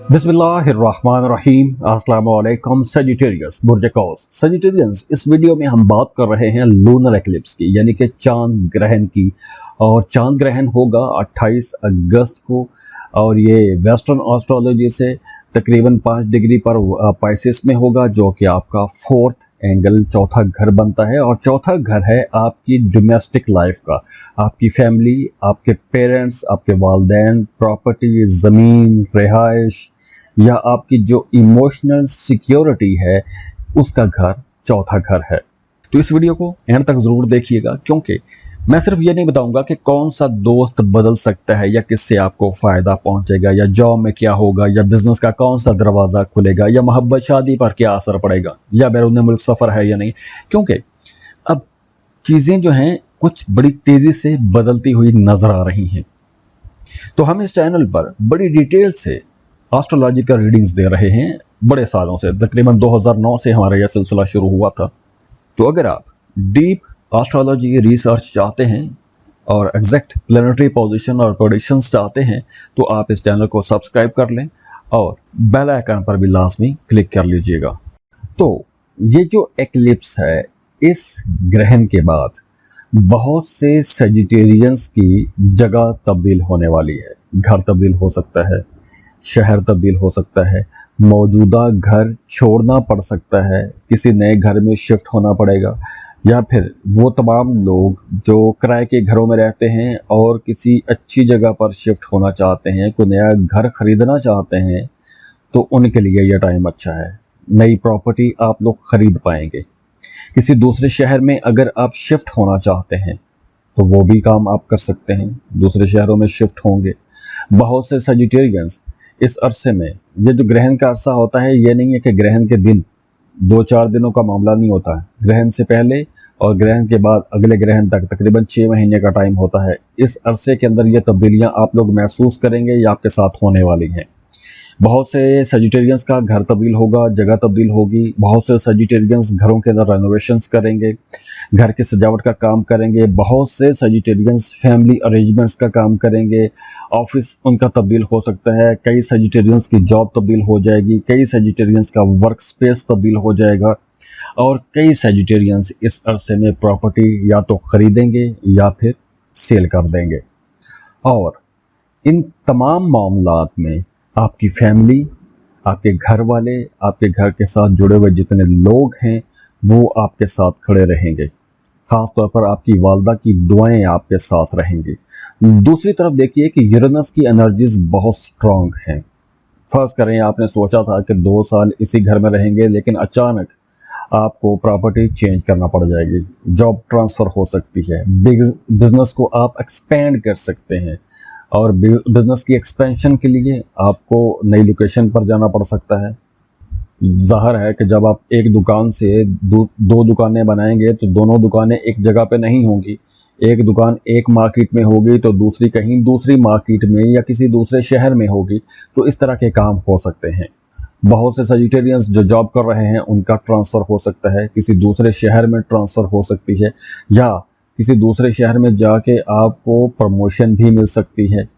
बिस्मिल्लाहिर्रहमानिर्रहीम। अस्सलाम वालेकुम। सजिटेरियस बुर्ज कौस सजिटेरियंस, इस वीडियो में हम बात कर रहे हैं लूनर एक्लिप्स की, यानी कि चांद ग्रहण की। और चांद ग्रहण होगा 28 अगस्त को, और ये वेस्टर्न एस्ट्रोलॉजी से तकरीबन 5 डिग्री पर पाइसेस में होगा, जो कि आपका फोर्थ एंगल, चौथा घर बनता है। और चौथा घर है आपकी डोमेस्टिक लाइफ का, आपकी फैमिली, आपके पेरेंट्स, आपके वालिदैन, प्रॉपर्टी, ज़मीन, रिहाइश, या आपकी जो इमोशनल सिक्योरिटी है, उसका घर चौथा घर है। तो इस वीडियो को एंड तक जरूर देखिएगा, क्योंकि मैं सिर्फ ये नहीं बताऊंगा कि कौन सा दोस्त बदल सकता है या किससे आपको फायदा पहुंचेगा, या जॉब में क्या होगा, या बिजनेस का कौन सा दरवाजा खुलेगा, या मोहब्बत शादी पर क्या असर पड़ेगा, या बैरून मुल्क सफर है या नहीं। क्योंकि अब चीजें जो हैं कुछ बड़ी तेजी से बदलती हुई नजर आ रही हैं। तो हम इस चैनल पर बड़ी डिटेल से एस्ट्रोलॉजिकल रीडिंग्स दे रहे हैं बड़े सालों से, तकरीबन 2009 से हमारा यह सिलसिला शुरू हुआ था। तो अगर आप डीप एस्ट्रोलॉजी रिसर्च चाहते हैं और एग्जैक्ट प्लैनेटरी पोजीशन और प्रेडिक्शंस चाहते हैं, तो आप इस चैनल को सब्सक्राइब कर लें और बेल आइकन पर भी लाजमी क्लिक कर लीजिएगा। तो ये जो एक्लिप्स है, इस ग्रहण के बाद बहुत से सजिटेरियंस की जगह तब्दील होने वाली है। घर तब्दील हो सकता है, शहर तब्दील हो सकता है, मौजूदा घर छोड़ना पड़ सकता है, किसी नए घर में शिफ्ट होना पड़ेगा, या फिर वो तमाम लोग जो किराए के घरों में रहते हैं और किसी अच्छी जगह पर शिफ्ट होना चाहते हैं, कोई नया घर खरीदना चाहते हैं, तो उनके लिए यह टाइम अच्छा है। नई प्रॉपर्टी आप लोग खरीद पाएंगे। किसी दूसरे शहर में अगर आप शिफ्ट होना चाहते हैं, तो वो भी काम आप कर सकते हैं, दूसरे शहरों में शिफ्ट होंगे। बहुत से सजिटेरियंस इस अरसे में, ये जो ग्रहण का अरसा होता है, ये नहीं है कि ग्रहण के दिन 2-4 दिनों का मामला नहीं होता है। ग्रहण से पहले और ग्रहण के बाद अगले ग्रहण तक तकरीबन 6 महीने का टाइम होता है। इस अरसे के अंदर ये तब्दीलियां आप लोग महसूस करेंगे या आपके साथ होने वाली हैं। बहुत से सजिटेरियंस का घर तब्दील होगा, जगह तब्दील होगी। बहुत से सजिटेरियंस घरों के अंदर रेनोवेशंस करेंगे, घर की सजावट का काम करेंगे। बहुत से सजिटेरियंस फैमिली अरेंजमेंट्स का काम करेंगे, ऑफिस उनका तब्दील हो सकता है। कई सजिटेरियंस की जॉब तब्दील हो जाएगी, कई सजिटेरियंस का वर्क स्पेस तब्दील हो जाएगा, और कई सजिटेरियंस इस अरसे में प्रॉपर्टी या तो खरीदेंगे या फिर सेल कर देंगे। और इन तमाम मामलात में आपकी फैमिली, आपके घर वाले, आपके घर के साथ जुड़े हुए जितने लोग हैं, वो आपके साथ खड़े रहेंगे। खास तौर पर आपकी वालदा की दुआएं आपके साथ रहेंगी। दूसरी तरफ देखिए कि यूरेनस की एनर्जीज बहुत स्ट्रांग हैं। फर्ज करें आपने सोचा था कि 2 साल इसी घर में रहेंगे, लेकिन अचानक आपको प्रॉपर्टी चेंज करना पड़ जाएगी, जॉब ट्रांसफ़र हो सकती है, बिजनेस को आप एक्सपेंड कर सकते हैं, और बिजनेस की एक्सपेंशन के लिए आपको नई लोकेशन पर जाना पड़ सकता है। ज़ाहिर है कि जब आप एक दुकान से दो दुकानें बनाएंगे, तो दोनों दुकानें एक जगह पे नहीं होंगी। एक दुकान एक मार्केट में होगी तो दूसरी कहीं दूसरी मार्केट में या किसी दूसरे शहर में होगी। तो इस तरह के काम हो सकते हैं। बहुत से सजिटेरियंस जो जॉब कर रहे हैं, उनका ट्रांसफ़र हो सकता है, किसी दूसरे शहर में ट्रांसफ़र हो सकती है, या किसी दूसरे शहर में जाके आपको प्रमोशन भी मिल सकती है।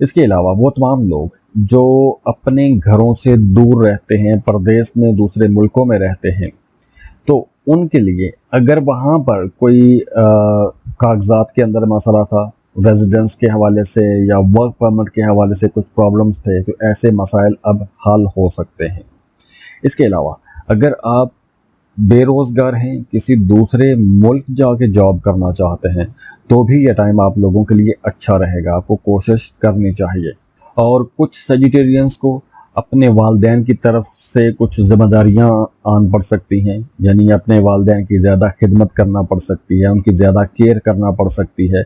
इसके अलावा वो तमाम लोग जो अपने घरों से दूर रहते हैं, परदेश में, दूसरे मुल्कों में रहते हैं, तो उनके लिए अगर वहाँ पर कोई कागजात के अंदर मसला था, रेजिडेंस के हवाले से या वर्क परमिट के हवाले से कुछ प्रॉब्लम्स थे, तो ऐसे मसाइल अब हल हो सकते हैं। इसके अलावा अगर आप बेरोज़गार हैं, किसी दूसरे मुल्क जाके जॉब करना चाहते हैं, तो भी यह टाइम आप लोगों के लिए अच्छा रहेगा। आपको कोशिश करनी चाहिए। और कुछ सजिटेरियंस को अपने वालिदैन की तरफ से कुछ जिम्मेदारियां आन पड़ सकती हैं, यानी अपने वालिदैन की ज़्यादा खिदमत करना पड़ सकती है, उनकी ज़्यादा केयर करना पड़ सकती है।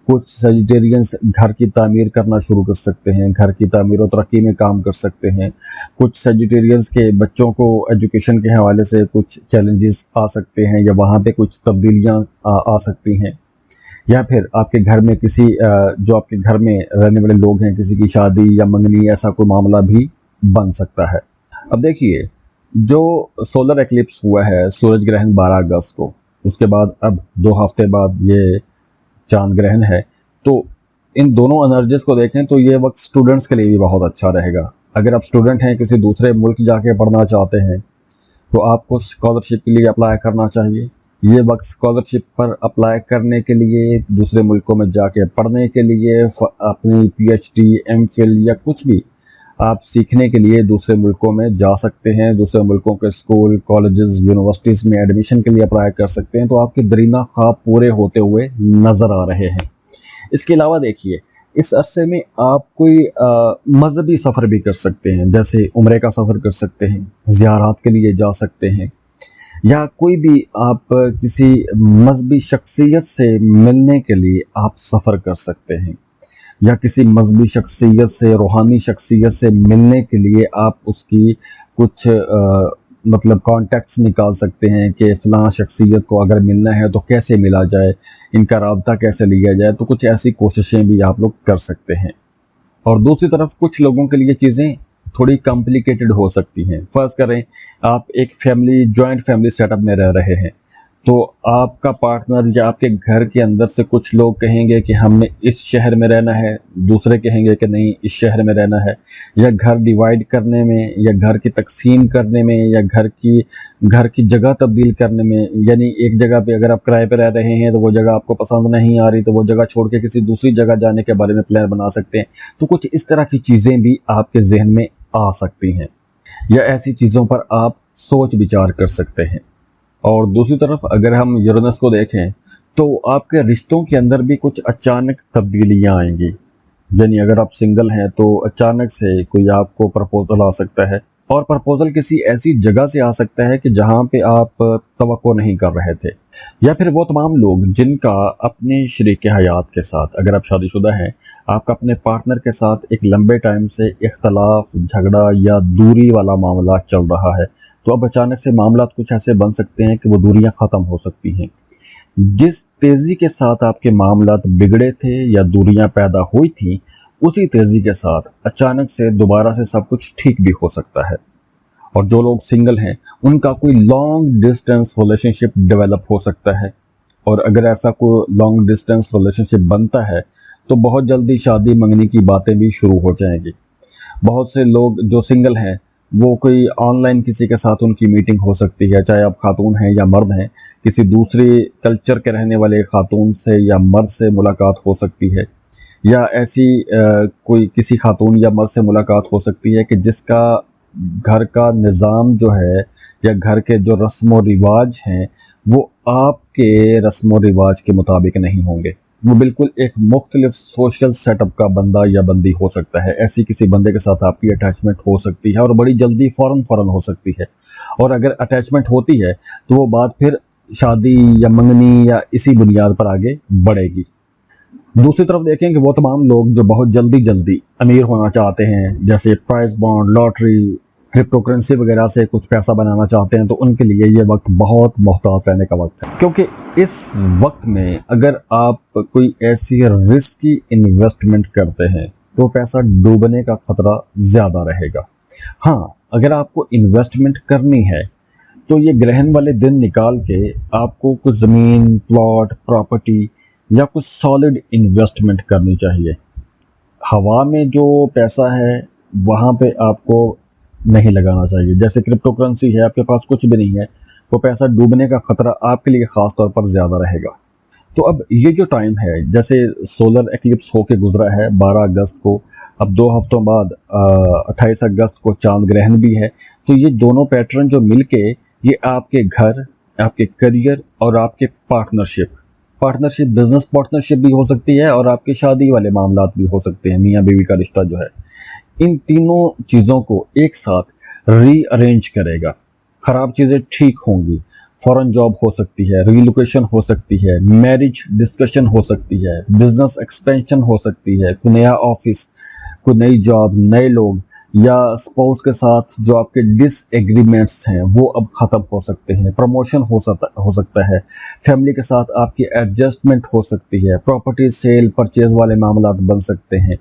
कुछ सजिटेरियंस घर की तामीर करना शुरू कर सकते हैं, घर की तामीर और तरक्की में काम कर सकते हैं। कुछ सजिटेरियंस के बच्चों को एजुकेशन के हवाले से कुछ चैलेंजेस आ सकते हैं, या वहाँ पे कुछ तब्दीलियाँ आ सकती हैं। या फिर आपके घर में किसी जो आपके घर में रहने वाले लोग हैं, किसी की शादी या मंगनी, ऐसा कोई मामला भी बन सकता है। अब देखिए, जो सोलर एक्लिप्स हुआ है, सूरज ग्रहण 12 अगस्त को, उसके बाद अब 2 हफ्ते बाद ये चांद ग्रहण है। तो इन दोनों एनर्जीज को देखें तो ये वक्त स्टूडेंट्स के लिए भी बहुत अच्छा रहेगा। اگر آپ اسٹوڈنٹ ہیں کسی دوسرے ملک جا کے پڑھنا چاہتے ہیں تو آپ کو اسکالرشپ کے لیے اپلائی کرنا چاہیے. یہ وقت اسکالرشپ پر اپلائی کرنے کے لیے، دوسرے ملکوں میں جا کے پڑھنے کے لیے، اپنی P H D, M Phil یا کچھ بھی آپ سیکھنے کے لیے دوسرے ملکوں میں جا سکتے ہیں. دوسرے ملکوں کے اسکول، کالجز، یونیورسٹیز میں ایڈمیشن کے لیے اپلائی کر سکتے ہیں. تو آپ کے درینہ خواب پورے ہوتے ہوئے نظر آ رہے ہیں. اس کے علاوہ دیکھیے، اس عرصے میں آپ کوئی مذہبی سفر بھی کر سکتے ہیں، جیسے عمرے کا سفر کر سکتے ہیں، زیارات کے لیے جا سکتے ہیں، یا کوئی بھی آپ کسی مذہبی شخصیت سے ملنے کے لیے آپ سفر کر سکتے ہیں، یا کسی مذہبی شخصیت سے، روحانی شخصیت سے ملنے کے لیے آپ اس کی کچھ کانٹیکٹس نکال سکتے ہیں کہ فلاں شخصیت کو اگر ملنا ہے تو کیسے ملا جائے، ان کا رابطہ کیسے لیا جائے. تو کچھ ایسی کوششیں بھی آپ لوگ کر سکتے ہیں. اور دوسری طرف کچھ لوگوں کے لیے چیزیں تھوڑی کمپلیکیٹڈ ہو سکتی ہیں. فرض کریں آپ ایک جوائنٹ فیملی سیٹ اپ میں رہ رہے ہیں، تو آپ کا پارٹنر یا آپ کے گھر کے اندر سے کچھ لوگ کہیں گے کہ ہم نے اس شہر میں رہنا ہے، دوسرے کہیں گے کہ نہیں اس شہر میں رہنا ہے. یا گھر ڈیوائیڈ کرنے میں، یا گھر کی تقسیم کرنے میں، یا گھر کی جگہ تبدیل کرنے میں، یعنی ایک جگہ پہ اگر آپ کرائے پہ رہ رہے ہیں تو وہ جگہ آپ کو پسند نہیں آ رہی تو وہ جگہ چھوڑ کے کسی دوسری جگہ جانے کے بارے میں پلان بنا سکتے ہیں. تو کچھ اس طرح کی چیزیں بھی آپ کے ذہن میں آ سکتی ہیں، یا ایسی چیزوں پر آپ سوچ بچار کر سکتے ہیں. اور دوسری طرف اگر ہم یورینس کو دیکھیں تو آپ کے رشتوں کے اندر بھی کچھ اچانک تبدیلیاں آئیں گی. یعنی اگر آپ سنگل ہیں تو اچانک سے کوئی آپ کو پرپوزل آ سکتا ہے، اور پرپوزل کسی ایسی جگہ سے آ سکتا ہے کہ جہاں پہ آپ توقع نہیں کر رہے تھے. یا پھر وہ تمام لوگ جن کا اپنے شریک حیات کے ساتھ، اگر آپ شادی شدہ ہیں، آپ کا اپنے پارٹنر کے ساتھ ایک لمبے ٹائم سے اختلاف، جھگڑا یا دوری والا معاملہ چل رہا ہے، تو اب اچانک سے معاملات کچھ ایسے بن سکتے ہیں کہ وہ دوریاں ختم ہو سکتی ہیں. جس تیزی کے ساتھ آپ کے معاملات بگڑے تھے یا دوریاں پیدا ہوئی تھیں، اسی تیزی کے ساتھ اچانک سے دوبارہ سے سب کچھ ٹھیک بھی ہو سکتا ہے. اور جو لوگ سنگل ہیں ان کا کوئی لانگ ڈسٹینس ریلیشن شپ ڈیولپ ہو سکتا ہے. اور اگر ایسا کوئی لانگ ڈسٹینس ریلیشن شپ بنتا ہے تو بہت جلدی شادی منگنی کی باتیں بھی شروع ہو جائیں گی. بہت سے لوگ جو سنگل ہیں وہ کوئی آن لائن کسی کے ساتھ ان کی میٹنگ ہو سکتی ہے، چاہے آپ خاتون ہیں یا مرد ہیں، کسی دوسرے کلچر کے رہنے والے خاتون سے یا مرد سے ملاقات ہو سکتی ہے. یا ایسی کوئی کسی خاتون یا مرد سے ملاقات ہو سکتی ہے کہ جس کا گھر کا نظام جو ہے یا گھر کے جو رسم و رواج ہیں وہ آپ کے رسم و رواج کے مطابق نہیں ہوں گے. وہ بالکل ایک مختلف سوشل سیٹ اپ کا بندہ یا بندی ہو سکتا ہے. ایسی کسی بندے کے ساتھ آپ کی اٹیچمنٹ ہو سکتی ہے، اور بڑی جلدی فوراً ہو سکتی ہے. اور اگر اٹیچمنٹ ہوتی ہے تو وہ بات پھر شادی یا منگنی یا اسی بنیاد پر آگے بڑھے گی. دوسری طرف دیکھیں کہ وہ تمام لوگ جو بہت جلدی امیر ہونا چاہتے ہیں، جیسے prize bond, lottery, crypto currency وغیرہ سے کچھ پیسہ بنانا چاہتے ہیں، تو ان کے لیے یہ وقت بہت محتاط رہنے کا وقت ہے. کیونکہ اس وقت میں اگر آپ کوئی ایسی رسکی انویسٹمنٹ کرتے ہیں تو پیسہ ڈوبنے کا خطرہ زیادہ رہے گا. ہاں، اگر آپ کو انویسٹمنٹ کرنی ہے تو یہ گرہن والے دن نکال کے آپ کو کچھ زمین، پلاٹ، پراپرٹی یا کچھ سالڈ انویسٹمنٹ کرنی چاہیے. ہوا میں جو پیسہ ہے وہاں پہ آپ کو نہیں لگانا چاہیے. جیسے کرپٹو کرنسی ہے، آپ کے پاس کچھ بھی نہیں ہے، وہ پیسہ ڈوبنے کا خطرہ آپ کے لیے خاص طور پر زیادہ رہے گا. تو اب یہ جو ٹائم ہے، جیسے سولر ایکلپس ہو کے گزرا ہے 12 اگست کو، اب 2 ہفتوں بعد 28 اگست کو چاند گرہن بھی ہے. تو یہ دونوں پیٹرن جو مل کے یہ آپ کے گھر، آپ کے کریئر اور آپ کے پارٹنرشپ، بزنس پارٹنرشپ بھی ہو سکتی ہے، اور آپ کے شادی والے معاملات بھی ہو سکتے ہیں، میاں بیوی کا رشتہ جو ہے، ان تینوں چیزوں کو ایک ساتھ ری ارینج کرے گا. خراب چیزیں ٹھیک ہوں گی، فورن جاب ہو سکتی ہے، ری لوکیشن ہو سکتی ہے، میرج ڈسکشن ہو سکتی ہے، بزنس ایکسپینشن ہو سکتی ہے، کوئی نیا آفس، کوئی نئی جاب، نئے لوگ، یا اسپاؤس کے ساتھ جو آپ کے ڈس ایگریمنٹس ہیں وہ اب ختم ہو سکتے ہیں، پروموشن ہو سکتا ہے، فیملی کے ساتھ آپ کی ایڈجسٹمنٹ ہو سکتی ہے، پراپرٹی سیل پرچیز والے معاملات بن سکتے ہیں.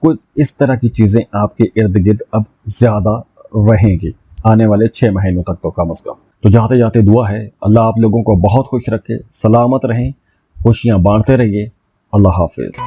کچھ اس طرح کی چیزیں آپ کے ارد گرد اب زیادہ رہیں گی آنے والے 6 مہینوں تک تو کم از کم. تو جاتے جاتے دعا ہے اللہ آپ لوگوں کو بہت خوش رکھے، سلامت رہیں، خوشیاں بانٹتے رہیے. اللہ حافظ.